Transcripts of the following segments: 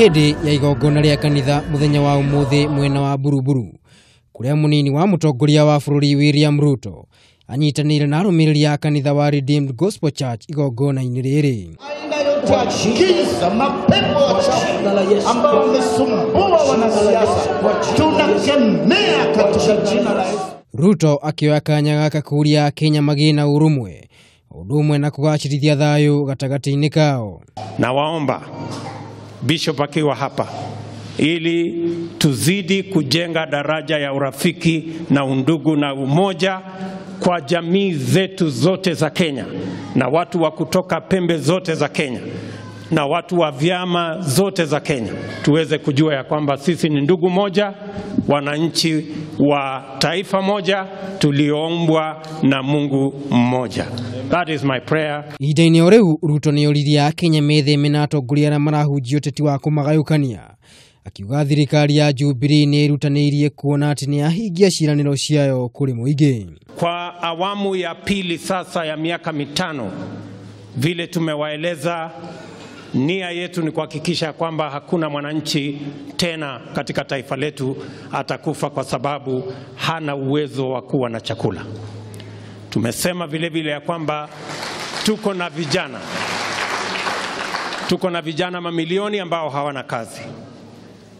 Nihede ya igongona ria kanitha muthenya wa umuthi mwena wa Buruburu kuria munini wa mutongoria wa bururi William Ruto anyitanire na arumiriri ya kanitha wa Redeemed Gospel Church igongona-ini riri. Ambao wamesumbua wanasiasa tunakemea katika jina la Yesu. Ruto akioya kanya gaka kuuria Akenya magie na urumwe udumwe na kugacirithia thayu gatagati-ini kao. Na waomba Bishop akiwa hapa ili tuzidi kujenga daraja ya urafiki na undugu na umoja kwa jamii zetu zote za Kenya na watu wa kutoka pembe zote za Kenya na watu wa vyama zote za Kenya, tuweze kujua ya kwamba sisi ni ndugu moja, wananchi wa taifa moja, tulioombwa na Mungu mmoja. That is my prayer. Ihinda-ini riu Ruto ni oririe Akenya metheme na atongoria na marahunjia uteti wa kumagayukania, akiuga thirikari ya Jubilee ni irutanirie kuona ati ni ahingia ciraniro ciayo kuri mwingi. Kwa awamu ya pili sasa ya miaka mitano, vile tumewaeleza, nia yetu ni kuhakikisha kwamba hakuna mwananchi tena katika taifa letu atakufa kwa sababu hana uwezo wa kuwa na chakula. Tumesema vile vile ya kwamba tuko na vijana mamilioni ambao hawana kazi,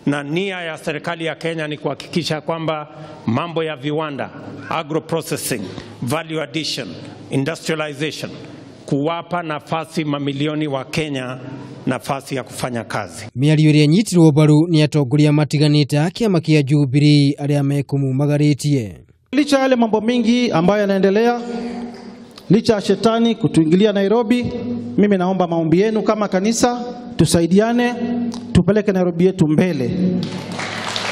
na nia ya serikali ya Kenya ni kuhakikisha kwamba mambo ya viwanda, agro processing, value addition, industrialization, kuwapa nafasi mamilioni wa Kenya nafasi ya kufanya kazi. Miario iria nyitirwo baru ni atongoria matiganite a kiama kia Jubilee aria mekumumagaritie. Licha yale mambo mingi ambayo yanaendelea, licha ya shetani kutuingilia Nairobi, mimi naomba maombi yenu kama kanisa, tusaidiane, tupeleke Nairobi yetu mbele.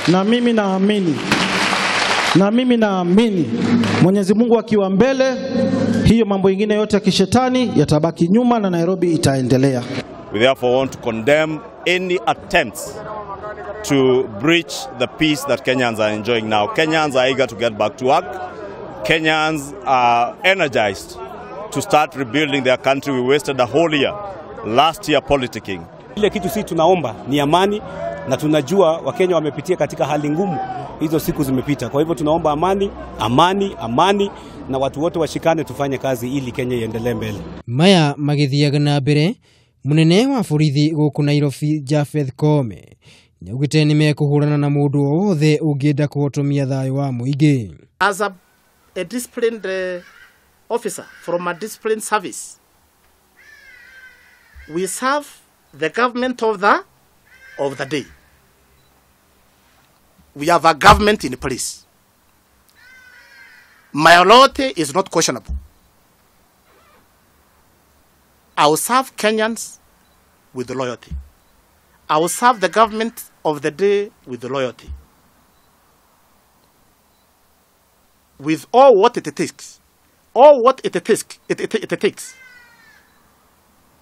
Na mimi naamini Mwenyezi Mungu akiwa mbele, hiyo mambo ingine yote ya kishetani yatabaki nyuma na Nairobi itaendelea. We therefore want to condemn any attempts to breach the peace that Kenyans are enjoying now. Kenyans are eager to get back to work. Kenyans are energized to start rebuilding their country. We wasted a whole year last year politicking. Ile kitu sisi tunaomba ni amani, na tunajua Wakenya wamepitia katika hali ngumu, hizo siku zimepita. Kwa hivyo tunaomba amani na watu wote washikane, tufanye kazi ili Kenya iendelee mbele. Maya magithiaga na mbere munene wa borithi guku Nairobi Japheth Koome niaugite ni mekuhurana na mundu wothe ungienda kuhotomia thayu wa mwingi. As a disciplined officer from a disciplined service, we serve the government of the day. We have a government in place. My loyalty is not questionable. I will serve Kenyans with loyalty. I will serve the government of the day with loyalty. With all what it takes. All what it takes.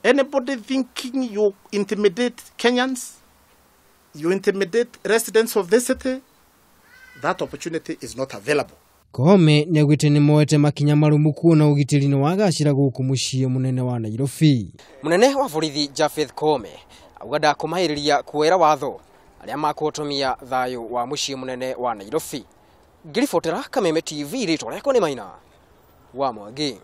Anybody thinking you intimidate Kenyans, you intimidate residents of this city, that opportunity is not available. Koome niaugite ni moete makinya marumu kuona ugitiri ni wagacira guku muciĩ munene wa Nairobi. Munene wa borithi Japheth Koome auga ndakumahiriria kuwera watho aria makuhotomia thayu wa muciĩ munene wa Nairobi. Ngiribotera Kameme TV ritwa riakwa ni Maina wa Mwangi.